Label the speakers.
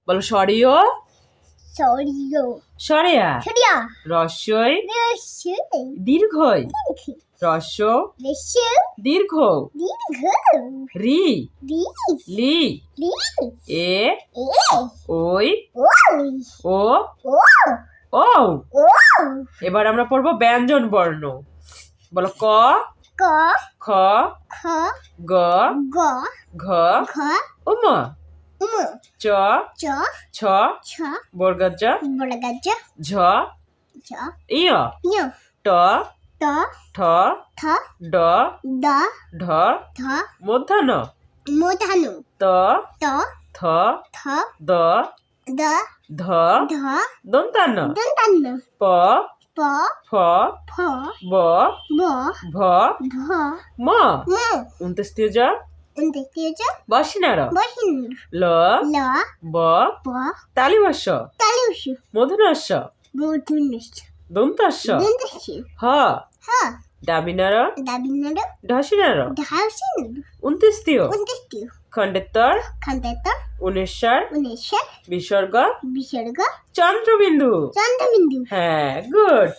Speaker 1: বলো সরিয়
Speaker 2: সরিয়
Speaker 1: সরেয়া
Speaker 2: সরিয়া
Speaker 1: রস্যই
Speaker 2: রস্য
Speaker 1: দীর্ঘই
Speaker 2: দীর্ঘ
Speaker 1: রস্য
Speaker 2: রস্য
Speaker 1: দীর্ঘ
Speaker 2: দীর্ঘ
Speaker 1: রি
Speaker 2: রি
Speaker 1: লি
Speaker 2: লি
Speaker 1: এ
Speaker 2: এ
Speaker 1: ওই
Speaker 2: ওই
Speaker 1: ও
Speaker 2: ও
Speaker 1: ও
Speaker 2: ও
Speaker 1: এবার আমরা পড়বো ব্যঞ্জন বর্ণ বলো ক
Speaker 2: ক
Speaker 1: খ
Speaker 2: খ
Speaker 1: গ
Speaker 2: গ
Speaker 1: ঘ
Speaker 2: ঘ
Speaker 1: উম
Speaker 2: উম
Speaker 1: চ
Speaker 2: চ
Speaker 1: ছ
Speaker 2: ছ
Speaker 1: বর্গজ
Speaker 2: বড়গাজ
Speaker 1: ঝ
Speaker 2: ছ
Speaker 1: ইয়
Speaker 2: ইয়
Speaker 1: ট
Speaker 2: ট
Speaker 1: ঠ
Speaker 2: ঠ
Speaker 1: ড
Speaker 2: ড
Speaker 1: ঢ
Speaker 2: ধ
Speaker 1: মূর্ধন্য
Speaker 2: মূর্ধন্য
Speaker 1: ত
Speaker 2: ত
Speaker 1: থ
Speaker 2: থ
Speaker 1: দ
Speaker 2: দ
Speaker 1: ধ
Speaker 2: ধ
Speaker 1: দন্তান্ন
Speaker 2: দন্তান্ন
Speaker 1: প
Speaker 2: প
Speaker 1: ফ
Speaker 2: ফ
Speaker 1: ব
Speaker 2: ব
Speaker 1: ভ
Speaker 2: ভ
Speaker 1: ম
Speaker 2: ম
Speaker 1: 29 জ
Speaker 2: উনত্রিশ
Speaker 1: বসিনার
Speaker 2: বহিন
Speaker 1: ল
Speaker 2: ল
Speaker 1: ব
Speaker 2: প
Speaker 1: তালিবস্য
Speaker 2: তালুষ
Speaker 1: মধুনস্য
Speaker 2: মূর্ধন্যস
Speaker 1: দন্তস্য
Speaker 2: দন্তস
Speaker 1: হ
Speaker 2: হ
Speaker 1: ডাবিনার
Speaker 2: দাবিনার
Speaker 1: ঢসিনার
Speaker 2: ধাসিন
Speaker 1: 29
Speaker 2: উনত্রিশ
Speaker 1: খণ্ডেত্তর
Speaker 2: খন্ডেতর
Speaker 1: উনেশ্বর
Speaker 2: উনেশ্বর
Speaker 1: বিসর্গ
Speaker 2: বিসর্গ
Speaker 1: চন্দ্রবিন্দু
Speaker 2: চন্দ্রবিন্দু
Speaker 1: হ্যাঁ গুড